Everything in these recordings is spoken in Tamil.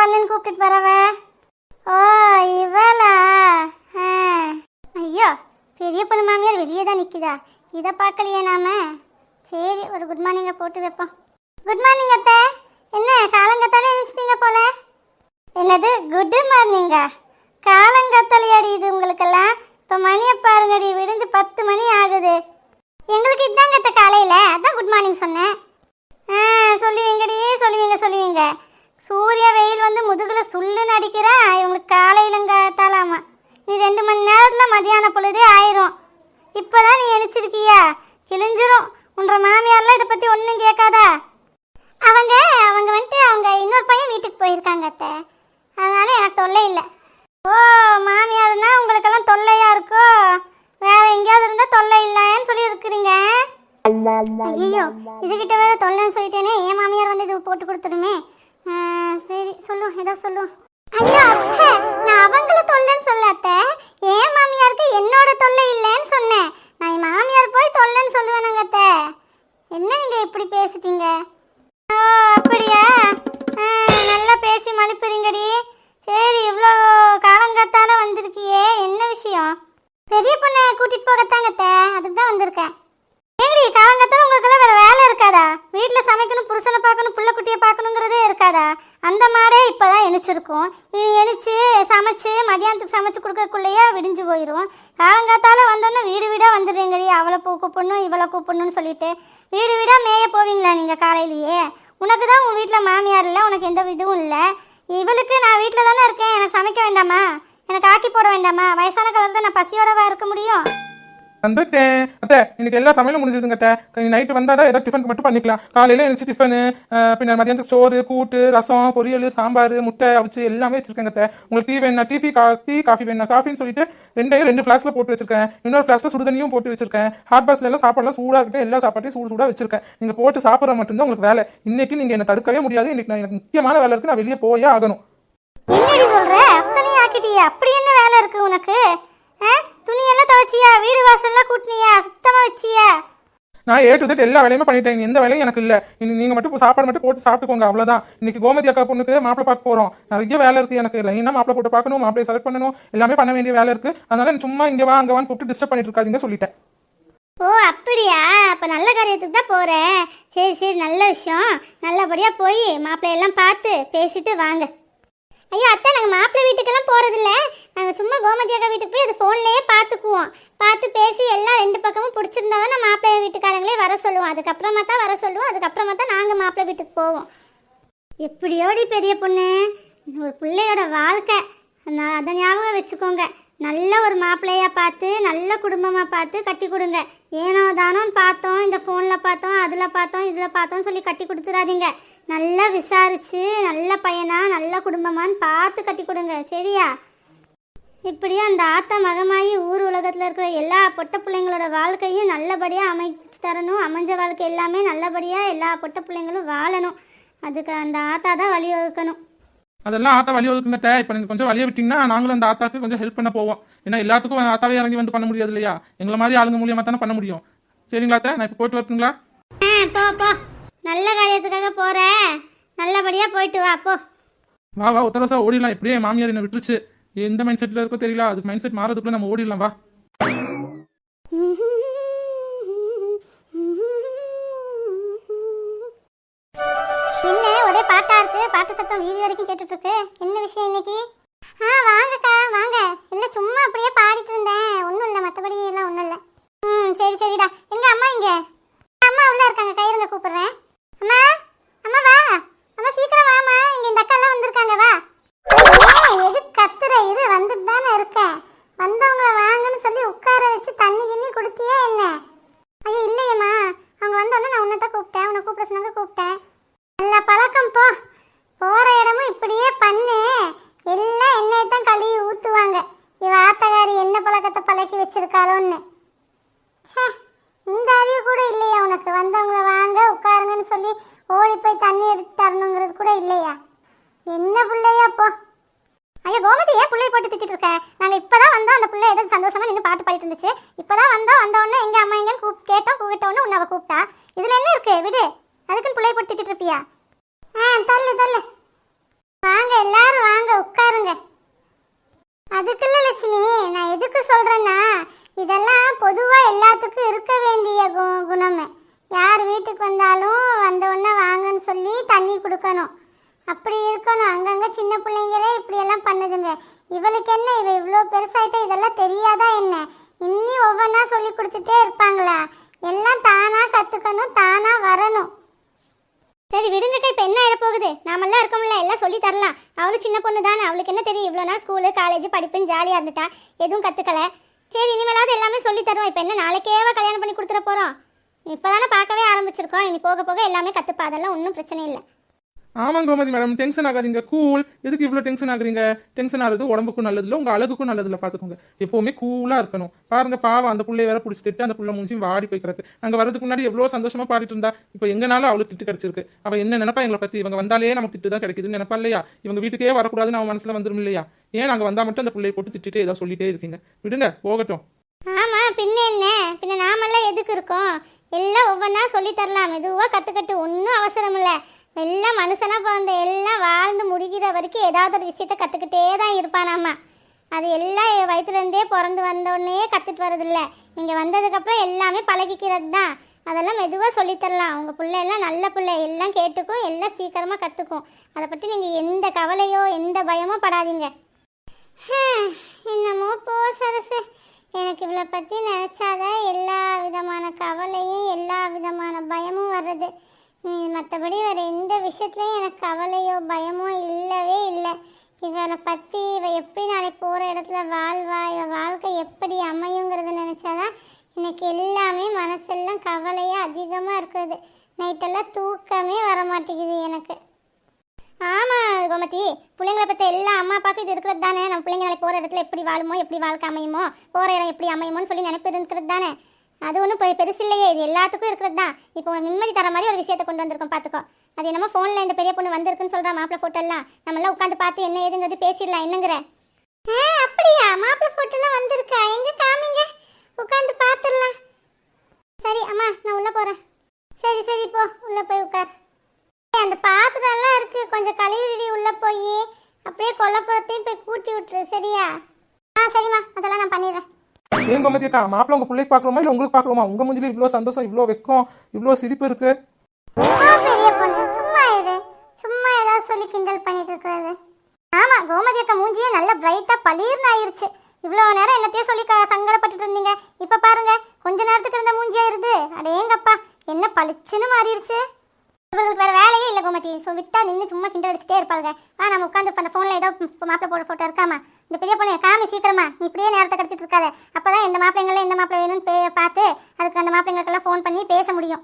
வாங்கன்னு கூப்பிட்டு வரவ. ஓ இவளா? ஐயோ, பெரிய பொண்ணு மாமியார் வெளியே தான் நிற்கிதா? இதை பார்க்கலையே நாம. சரி, ஒரு குட் மார்னிங்கை போட்டு வைப்போம். குட் மார்னிங் அத்தை. என்ன காலங்கத்தாலே எழுந்திச்சிட்டீங்க போல? என்னது குட் மார்னிங்கா? காலங்கத்தாலையாடி இது உங்களுக்கெல்லாம்? இப்போ மணியை பாருங்கடி, விடிஞ்சு 10 மணி ஆகுது. எங்களுக்கு இதாங்க அத்தை காலையில், அதான் குட் மார்னிங் சொன்னேன். சொல்லுவீங்கடி, சொல்லுவீங்க. சூரிய வெயில் வந்து முதுகில் சுள்ளுன்னு அடிக்கிறா. இவங்களுக்கு காலையிலங்காத்தாலாமா. நீ 2 மணி நேரத்தில் மதியான பொழுதே ஆயிரும். இப்போதான் நீ எழுச்சிருக்கியா? கிழிஞ்சிரும். உன்ற மாமியார்லாம் இதை பற்றி ஒன்றும் கேட்காதா? அவங்க வந்துட்டு அவங்க இன்னொரு பையன் வீட்டுக்கு போயிருக்காங்க அத்தை. அதனால எனக்கு தொல்லை இல்லை. ஓ, மாமியார்னா உங்களுக்கெல்லாம் தொல்லையா இருக்கோ? வேற எங்கேயாவது இருந்தால் தொல்லை இல்லைன்னு சொல்லி இருக்கிறீங்க. ஐயோ, இதுகிட்ட வேற தொல்லைன்னு சொல்லிட்டேனே. என் மாமியார் வந்து இது போட்டு கொடுத்துருமே. சரி சொல்லு, ஏதோ சொல்லு. ஐயோ அத்தை, நான் அவங்கள தொல்லைன்னு சொல்ல அத்தை. என் மாமியாருக்கு என்னோட தொல்லை இல்லைன்னு சொன்னேன். நான் என் மாமியார் போய் தொல்லைன்னு சொல்லுவேனுங்க அத்தை. என்ன நீங்க இப்படி பேசிட்டீங்க? அப்படியா? நல்லா பேசி மலிப்புறீங்கடி. சரி, இவ்வளோ காலங்காத்தால வந்திருக்கியே, என்ன விஷயம்? பெரிய பொண்ணை கூட்டிட்டு போகத்தாங்க அத்தை, அதுக்கு தான் வந்திருக்கேன். ஏங்கடி காலங்காத்தால உங்களுக்கெல்லாம் வேற வேலை இருக்காதா? வீட்டில் சமைக்கணும், புருஷனை பார்க்கணும், புள்ள குட்டியை பார்க்கணுங்கிறதே இருக்காதா? அந்த மாடே இப்போதான் எழுச்சிருக்கும். இது எழுச்சி சமைச்சு மதியானத்துக்கு சமைச்சு கொடுக்கறதுக்குள்ளேயே விடிஞ்சு போயிடும். காலங்காத்தால வந்தோன்னே வீடு வீடாக வந்துடுறீங்கடி. அவளை கூப்பிடணும், இவளை கூப்பிடணும்னு சொல்லிட்டு வீடு வீடாக மேய போவீங்களா நீங்கள் காலையிலேயே? உனக்கு தான் உன் வீட்டில் மாமியார் இல்லை, உனக்கு எந்த இதுவும் இல்லை. இவளுக்கு நான் வீட்டில் தானே இருக்கேன், எனக்கு சமைக்க வேண்டாமா? எனக்கு ஆக்கி போட வேண்டாமா? வயசான காலத்தில் நான் பசியோடவா இருக்க முடியும்? வந்துட்டேன் அத்தை. இன்னைக்கு எல்லா சமையலும் முடிஞ்சதுங்க அத்தை. நைட்டு வந்தால் தான் ஏதாவது டிஃபனுக்கு மட்டும் பண்ணிக்கலாம். காலையில் எழுந்துச்சு டிஃபனு, பின்ன மதியானத்துக்கு சோறு, கூட்டு, ரசம், பொரியல், சாம்பார், முட்டை அவிச்சு எல்லாமே வச்சிருக்கேங்க அத்தை. உங்களுக்கு டீ வேணா டீ காஃபி வேணா காஃபின்னு சொல்லிட்டு 2 ஃப்ளாஸ்கில் போட்டு வச்சிருக்கேன். இன்னொரு ஃப்ளாஸ்கில் சுடுதண்ணியும் போட்டு வச்சிருக்கேன். ஹாட் பாக்ஸ்ல எல்லாம் சாப்பாடுலாம் சூடாக இருக்கேன். எல்லா சாப்பாட்டையும் சூடாக வச்சிருக்கேன். நீங்கள் போட்டு சாப்பிட்ற மட்டும்தான் உங்களுக்கு வேலை. இன்னைக்கு நீங்கள் என்னை தடுக்கவே முடியாது. இன்னைக்கு எனக்கு முக்கியமான வேலை இருக்குது. நான் வெளியே போயே ஆகணும். என்னடி சொல்ற? அத்தனையும் ஆக்கிட்டியா? அப்படி என்ன வேலை இருக்கு உனக்கு? துணியெல்லாம் துவைச்சியா? வீடு வாசல்லாம் கூட்டினியா? சுத்தமாக வச்சியா? நான் A to Z எல்லா வேலையுமே பண்ணிட்டேன். எந்த வேலையும் எனக்கு இல்லை. நீங்கள் மட்டும் சாப்பாடு மட்டும் போட்டு சாப்பிட்டுக்கோங்க, அவ்வளோதான். இன்னைக்கு கோமதி அக்கா பொண்ணுக்கு மாப்பிள்ளை பார்க்க போகிறோம். நிறைய வேலை இருக்குது எனக்கு. லைனாக மாப்பிள்ளை போட்டு பார்க்கணும், மாப்பிள்ளையை செலக்ட் பண்ணணும், எல்லாமே பண்ண வேண்டிய வேலை இருக்குது. அதனால சும்மா இங்கே வா அங்கே வான்னு கூப்பிட்டு டிஸ்டர்ப் பண்ணிட்டு இருக்காதீங்க சொல்லிட்டேன். ஓ அப்படியா? அப்போ நல்ல காரியத்துக்கு தான் போகிறேன். சரி, நல்ல விஷயம். நல்லபடியாக போய் மாப்பிள்ளையெல்லாம் பார்த்து பேசிட்டு வாங்க. ஐயோ அத்தை, நாங்கள் மாப்பிள்ளை வீட்டுக்கெல்லாம் போகிறதில்ல. நாங்கள் சும்மா கோமதி அக்கா வீட்டுக்கு போய் அது ஃபோன்லேயே பார்த்துக்குவோம். பார்த்து பேசி எல்லாம் 2 பக்கமும் பிடிச்சிருந்தா தான் நான் மாப்பிள்ளை வீட்டுக்காரங்களே வர சொல்லுவோம். அதுக்கப்புறமா தான் வர சொல்லுவோம். அதுக்கப்புறமா தான் நாங்கள் மாப்பிள்ளை வீட்டுக்கு போவோம். எப்படியோடி பெரிய பொண்ணு, ஒரு பிள்ளையோட வாழ்க்கை, அதை ஞாபகம் வச்சுக்கோங்க. நல்ல ஒரு மாப்பிள்ளையாக பார்த்து நல்ல குடும்பமாக பார்த்து கட்டி கொடுங்க. ஏனோ தானோன்னு பார்த்தோம், இந்த ஃபோனில் பார்த்தோம், அதில் பார்த்தோம், இதில் பார்த்தோம் சொல்லி கட்டி கொடுத்துடாதீங்க. நல்லா விசாரிச்சு நல்ல பையனா நல்ல குடும்பமானு பார்த்து கட்டி கொடுங்க, சரியா? இப்படியே அந்த ஆத்தா மகமாயி ஊர் உலகத்தில் இருக்கிற எல்லா பொட்ட பிள்ளைங்களோட வாழ்க்கையும் நல்லபடியாக அமைச்சு தரணும். அமைஞ்ச வாழ்க்கை எல்லாமே நல்லபடியாக எல்லா பொட்ட பிள்ளைங்களும் வாழணும். அதுக்கு அந்த ஆத்தா தான் வழி வகுக்கணும். அதெல்லாம் ஆத்தா வழி ஒதுக்குங்க. இப்போ நீங்கள் கொஞ்சம் வழியை விட்டீங்கன்னா நாங்களும் அந்த ஆத்தாக்கு கொஞ்சம் ஹெல்ப் பண்ண போவோம். ஏன்னா எல்லாத்துக்கும் ஆத்தாவே இறங்கி வந்து பண்ண முடியாது இல்லையா? எங்களை மாதிரி ஆளுங்க மூலியமாக தானே பண்ண முடியும். சரிங்களா அத்தை? நான் இப்போ போயிட்டு வரட்டுங்களா? போ, நல்ல காரியத்துக்காக போற, நல்லபடியா போயிட்டு வா. போ வா உத்தரவசா ஓடிடலாம். எப்படியே மாமியார் என்ன விட்டுருச்சு. எந்த மைண்ட் செட்ல இருக்கோ தெரியல. அதுக்கு மைண்ட் செட் மாறதுக்குள்ள நம்ம ஓடிடலாம். வா. என்ன ஒரே பாட்டா இருக்கு? பாட்டு சத்தம் வீதி வரைக்கும் கேட்டுட்டு இருக்கு. என்ன விஷயம் இன்னைக்கு? வாங்கக்கா வாங்க. இல்ல சும்மா அப்படியே பாடிட்டு இருந்தேன். ஒன்றும் இல்லை, மற்றபடி எல்லாம் ஒன்றும் இல்லை. சரிடா. எங்க அம்மா? இங்க அம்மா உள்ள இருக்காங்க. கையிருங்க, கூப்பிடுறேன். அம்மா வா. அம்மா சீக்கிரம் வாமா. இங்க இந்த அக்கா எல்லாம் வந்திருக்காங்க. வா. எது கத்துற? இரு, வந்துட்டு தானே இருக்கேன். வந்தவங்களை வாங்கன்னு சொல்லி உட்கார வச்சு தண்ணி கிண்ணி கொடுத்தியே என்ன? ஐயோ இல்லையம்மா, அவங்க வந்தோடனே நான் உன்னை தான் கூப்பிட்டேன். உன்னை கூப்பிட சொன்னாங்க, கூப்பிட்டேன். நல்ல பழக்கம். போற இடமும் இப்படியே பண்ணு. எல்லாம் எண்ணெயை தான் கழுவி ஊத்துவாங்க. இவ ஆத்தகாரி என்ன பழக்கத்தை பழக்கி வச்சிருக்காளோன்னு. இந்த அறிவு கூட இல்லையா உனக்கு? வந்தவங்களை வாங்க உட்காருங்கன்னு சொல்லி ஓடி போய் தண்ணி எடுத்து தரணுங்கிறது கூட இல்லையா? என்ன பிள்ளையா? போ. ஐயோ கோமதி, ஏன் பிள்ளைய போட்டு திட்டிட்டு இருக்க? நாங்கள் இப்போதான் வந்தோம். அந்த பிள்ளை ஏதோ சந்தோஷமா நின்று பாட்டு பாடிட்டு இருந்துச்சு. இப்போதான் வந்தோடனே எங்க அம்மா எங்கன்னு கேட்டோம். கூப்பிட்டோன்னு உன்னை அவ கூப்பிட்டா. இதுல என்ன இருக்கு? விடு. அதுக்குன்னு பிள்ளைய போட்டு திட்டிட்டு இருப்பியா? தள்ளு. வாங்க எல்லாரும் வாங்க உட்காருங்க. அதுக்குள்ள லட்சுமி, நான் எதுக்கு சொல்றேன்னா, இதெல்லாம் பொதுவா எல்லாத்துக்கும் இருக்க வேண்டிய குணம். யார் வீட்டுக்கு வந்தாலும் வந்த உடனே வாங்கன்னு சொல்லி தண்ணி கொடுக்கணும், அப்படி இருக்கணும். அங்கங்க சின்ன பிள்ளைங்களே இப்படியெல்லாம் பண்ணுதுங்க. இவளுக்கு என்ன, இவ இவ்வளோ பெருசாயிட்டா இதெல்லாம் தெரியாதா என்ன? இன்னி ஒவ்வொன்றா சொல்லி கொடுத்துட்டே இருப்பாங்களா? எல்லாம் தானா கற்றுக்கணும், தானா வரணும். சரி விடுங்கக்கா, இப்போ என்ன ஆகிடப்போகுது? நாமெல்லாம் இருக்கோம்ல, எல்லாம் சொல்லி தரலாம். அவளும் சின்ன பொண்ணு தானே, அவளுக்கு என்ன தெரியும்? இவ்வளோ நாள் ஸ்கூலு காலேஜ் படிப்புன்னு ஜாலியாக இருந்துட்டா, எதுவும் கற்றுக்கல. சரி இனிமேலாவது எல்லாமே சொல்லி தருவோம். இப்போ என்ன நாளைக்கேவா கல்யாணம் பண்ணி கொடுத்துட போகிறோம்? இப்போ தானே பார்க்கவே ஆரம்பிச்சிருக்கோம், இனி போக போக எல்லாமே கற்றுப்பா, அதெல்லாம் ஒன்றும் பிரச்சனை இல்லை. ஆமாங்க கோமதி மேடம், டென்ஷன் ஆகாதீங்க, கூல். எதுக்கு இவ்வளோ டென்ஷன் ஆகுறீங்க? டென்ஷன் ஆகுறது உடம்புக்கும் நல்லதில்லை, உங்கள் அழகுக்கும் நல்லதில்லை. பார்த்துக்கோங்க, எப்போவுமே கூலாக இருக்கணும். பாருங்க பாவம், அந்த பிள்ளைய வேற பிடிச்சி திட்டு அந்த பிள்ளை மூஞ்சி வாடி போய் கிடக்கு. நாங்கள் வரதுக்கு முன்னாடி எவ்வளோ சந்தோஷமா பாடிட்டு இருந்தா, இப்போ எங்கனாலும் அவளுக்கு திட்டு கிடைச்சிருக்கு. அவள் என்ன நினைப்பா எங்களை பற்றி? இவங்க வந்தாலே நமக்கு திட்டு தான் கிடைக்குதுன்னு நினைப்பா இல்லையா? இவங்க வீட்டுக்கே வரக்கூடாதுன்னு அவன் மனசில் வந்துடும் இல்லையா? ஏன் நாங்கள் வந்தால் மட்டும் அந்த பிள்ளையை போட்டு திட்டிட்டு ஏதாவது சொல்லிட்டே இருக்கீங்க? விடுங்க போகட்டும். ஆமா பின்ன என்ன, பின்ன நாமெல்லாம் எதுக்கு இருக்கோம்? எல்லாம் ஒவ்வொன்றா சொல்லி தரலாம், மெதுவாக கற்றுக்கட்டு, ஒன்றும் அவசரம் இல்லை. எல்லாம் மனுஷனா பிறந்த எல்லாம் வாழ்ந்து முடிகிற வரைக்கும் ஏதாவது ஒரு விஷயத்த கற்றுக்கிட்டே தான் இருப்பானாமா. அது எல்லாம் வயிற்றுலேருந்தே பிறந்து வந்தோடனே கற்றுட்டு வரதில்லை, இங்கே வந்ததுக்கப்புறம் எல்லாமே பழகிக்கிறது தான். அதெல்லாம் மெதுவாக சொல்லித்தரலாம். அவங்க பிள்ளை எல்லாம் நல்ல பிள்ளை, எல்லாம் கேட்டுக்கும், எல்லாம் சீக்கிரமாக கற்றுக்கும். அதை பற்றி நீங்கள் எந்த கவலையோ எந்த பயமோ படாதீங்க. என்னமோ போ சரசு, எனக்கு இவளை பற்றி நினச்சாதான் எல்லா விதமான கவலையும் எல்லா விதமான பயமும் வர்றது. மற்றபடி வேறு எந்த விஷயத்துலையும் எனக்கு கவலையோ பயமோ இல்லவே இல்லை. இவரை பற்றி இவ எப்படி நாளைக்கு போகிற இடத்துல வாழ்வா, இவ வாழ்க்கை எப்படி அமையுங்கிறத நினச்சாதான் எனக்கு எல்லாமே மனசெல்லாம் கவலையாக அதிகமாக இருக்கிறது. நைட்டெல்லாம் தூக்கமே வர மாட்டேங்குது எனக்கு. ஆமாம் கோமதி, பிள்ளைங்களை பற்றி எல்லா அம்மா அப்பாவுக்கு இது இருக்கிறது தானே. நம்ம பிள்ளைங்க நாளைக்கு போகிற இடத்துல எப்படி வாழுமோ, எப்படி வாழ்க்கை அமையுமோ, போகிற இடம் எப்படி அமையுமோன்னு சொல்லி நினைப்பு இருக்கிறது தானே. அது ஒன்றும் பெருசு இல்லையே, இது எல்லாத்துக்கும் இருக்கிறது தான். இப்போ உனக்கு நிம்மதி தர மாதிரி ஒரு விஷயத்தை கொண்டு வந்திருக்கோம், பார்த்துக்கோ. அது என்னமோ ஃபோனில் இந்த பெரிய பொண்ணு வந்திருக்குன்னு சொல்கிறா, மாப்பிள்ளை ஃபோட்டோலாம் நம்மளாம் உட்காந்து பார்த்து என்ன ஏதுங்கிறது பேசிடலாம், என்னங்கிற? அப்படியா, மாப்பிள்ளை ஃபோட்டோலாம் வந்திருக்கா? எங்கே காமிங்க, உட்காந்து பார்த்துடலாம். சரி அம்மா, நான் உள்ளே போகிறேன். சரி சரி போ, உள்ளே போய் உட்கார். அந்த பாத்திரம்லாம் இருக்கு, கொஞ்சம் கழுவிடி. உள்ளே போய் அப்படியே கொல்லப்புறத்தையும் போய் கூட்டி விட்டுரு, சரியா? சரிம்மா, அதெல்லாம் நான் பண்ணிடுறேன். ஏன் கோமதி அக்கா, மாப்பிள்ள உங்க பிள்ளைக்கு பார்க்கணுமா இல்லை உங்களுக்கு பார்க்கணுமா? உங்க மூஞ்சில இவ்வளோ சந்தோஷம், இவ்வளோ வெக்கம், இவ்வளோ சிரிப்பு இருக்கு. பெரிய பொண்ணு சும்மா இரு, சும்மா ஏதாவது சொல்லி கிண்டல் பண்ணிட்டு இருக்கிறது. ஆமா, கோமதி அக்கா மூஞ்சியே நல்ல பிரைட்டா பளீர்னு ஆயிருச்சு. இவ்வளவு நேரம் என்னத்தையும் சொல்லி சங்கடப்பட்டுட்டு இருந்தீங்க, இப்ப பாருங்க கொஞ்ச நேரத்துக்கு இருந்த மூஞ்சியா இருது. அடேங்கப்பா, என்ன பளிச்சுன்னு மாறிடுச்சு. இவங்களுக்கு வேற வேலையே இல்லை கோமதி, விட்டா நின்று சும்மா கிண்டல் அடிச்சுட்டே இருப்பாங்க. நம்ம உட்காந்து அந்த ஃபோனில் ஏதோ மாப்பிள்ளை போட ஃபோட்டோ இருக்காமா? இந்த பெரிய பொண்ணு காமி சீக்கிரமா, நீ இப்படியே நேரத்தை கடத்திட்டு இருக்காத. அப்பதான் எந்த மாப்பிள்ளைங்கள எந்த மாப்பிள்ளை வேணும்னு பார்த்து அதுக்கு அந்த மாப்பிள்ளைங்களுக்கெல்லாம் ஃபோன் பண்ணி பேச முடியும்.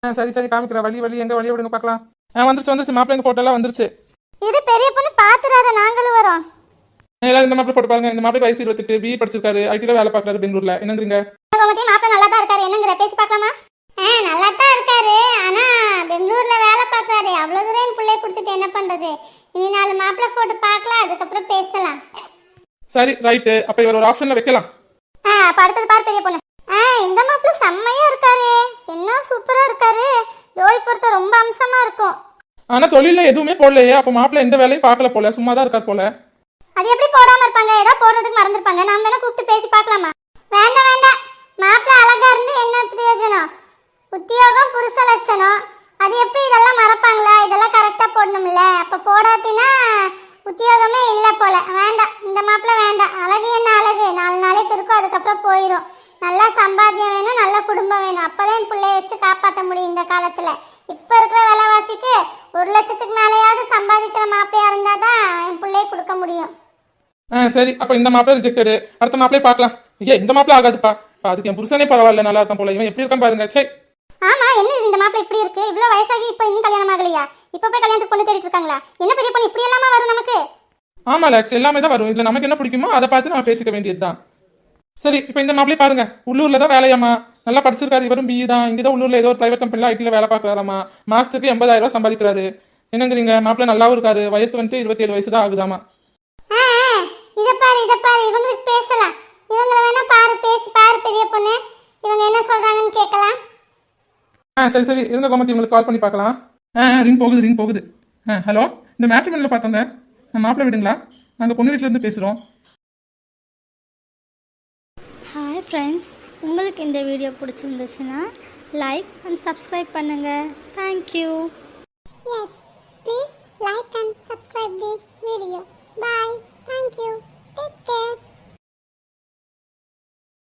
சரி சரி காமிக்கிற, வழி எங்க வழி விடுங்க பார்க்கலாம். வந்துருச்சு மாப்பிள்ளைங்க ஃபோட்டோலாம் வந்துருச்சு. இது பெரிய பொண்ணு பாத்துறாத, நாங்களும் வரோம். எல்லாரும் இந்த மாப்பிள்ளை ஃபோட்டோ பாருங்க. இந்த மாப்பிள்ளை வயசு 28, பிஇ படிச்சிருக்காரு, ஐடில வேலை பார்க்கறாரு பெங்களூர்ல. என்னங்கிறீங்க? மாப்பிள்ளை நல்லா தான் இருக்காரு, என்னங்கிற? பேசி பார்க்கலாமா? நல்லா தான் இருக்காரு, ஆனா பெங்களூர்ல வேலை பார்க்கறாரு. அவ்வளவு தூரம் என் பிள்ளைய கொடுத்துட்டு என்ன பண்றது? இனி 4 மாப்பிள்ளை போட்டு பார்க்கலாம், அதுக்கப்புறம் பேசலாம். சரி ரைட்டு, அப்ப இவர் ஒரு ஆப்ஷன்ல வைக்கலாம். அப்ப அடுத்தது பாரு பெரிய பொண்ணு. இந்த மாப்பிள்ளை செம்மையா இருக்காரு, என்ன சூப்பரா இருக்காரு. ஜோடி பொறுத்த ரொம்ப அம்சமா இருக்கும். ஆனா தொழில எதுவுமே போடலையே, அப்ப மாப்பிள்ளை எந்த வேலையும் பார்க்கல போல, சும்மா தான் இருக்கார் போல. அது எப்படி போடாம இருப்பாங்க? ஏதோ போடுறதுக்கு மறந்துருப்பாங்க. நாம வேணா கூப்பிட்டு பேசி பார்க்கலாமா? வேண்டாம் வேண்டாம், மாப்பிள்ளை அழகா இருந்து என்ன பிரயோஜனம்? உத்தியோகம் புருஷ லட்சணம், அது எப்படி இதெல்லாம் மறப்பாங்களா? இதெல்லாம் கரெக்டா போடணும்ல. அப்ப போடாட்டினா உத்தியோகமே இல்லை போல. வேண்டாம், இந்த மாப்பிள்ளை வேண்டாம். அழகு என்ன அழகு, 4 நாளைக்கு இருக்கும், அதுக்கப்புறம் போயிடும். நல்லா சம்பாத்தியம் வேணும், நல்ல குடும்பம் வேணும், அப்பதான் என் பிள்ளைய வச்சு காப்பாற்ற முடியும் இந்த காலத்துல. இப்ப இருக்கிற விலைவாசிக்கு 1 லட்சத்துக்கு மேலேயாவது சம்பாதிக்கிற மாப்பிள்ளையா இருந்தாதான் என் பிள்ளைய கொடுக்க முடியும். சரி, அப்ப இந்த மாப்பிள்ளை ரிஜெக்டடு, அடுத்த மாப்பிள்ளைய பார்க்கலாம். இந்த மாப்பிள்ளை ஆகாதுப்பா, அதுக்கு என் புருஷனே பரவாயில்ல, நல்லா இருக்கான் போல. இவன் எப்படி இருக்கான் பாருங்க. சரி ஆமா, என்ன இந்த மாப்பிள்ளை இப்படி இருக்கு? இவ்வளவு வயசாகி இப்ப இன்னும் கல்யாணம் ஆகலையா? இப்ப போய் கல்யாணத்துக்கு பொண்ணு தேடிட்டு இருக்காங்களா? என்ன பெரிய பொண்ணு இப்படி எல்லாமா வரும் நமக்கு? ஆமா லேக்ஸ், எல்லாமே தான் வரும். இதுல நமக்கு என்ன பிடிக்குமோ அதை பார்த்து நம்ம பேசிக்க வேண்டியதுதான். சரி, இப்ப இந்த மாப்பிள்ளை பாருங்க, உள்ளூர்ல தான் வேலையாமா, நல்லா படிச்சிருக்காரு. இவரும் பிஇ தான், இங்கதான் உள்ளூர்ல ஏதோ ஒரு பிரைவேட் கம்பெனில ஐடில வேலை பார்க்கறாராமா. மாசத்துக்கு 80,000 ரூபாய் சம்பாதிக்கிறாரு. என்னங்கிறீங்க? மாப்பிள்ளை நல்லாவும் இருக்காரு, வயசு வந்துட்டு 27 வயசு தான் ஆகுதாமா. இத பாரு இவங்களுக்கு பேசலாம். இவங்கள வேணா பாரு, பேசி பாரு பெரிய பொண்ணு, இவங்க என்ன சொல்றாங்கன்னு கேட்கலாம். சரி இருங்க கோமதி, உங்களுக்கு கால் பண்ணி பார்க்கலாம். ரிங் போகுது. ஹலோ, இந்த மேட்ரிமோனியில் பார்த்தோங்க மாப்பிள்ளை வீடுங்களா? நாங்கள் பொண்ணு வீட்டிலேருந்து பேசுகிறோம். ஹாய் ஃப்ரெண்ட்ஸ், உங்களுக்கு இந்த வீடியோ பிடிச்சிருந்துச்சுன்னா லைக் அண்ட் சப்ஸ்கிரைப் பண்ணுங்கள். தேங்க்யூ. Yes, please like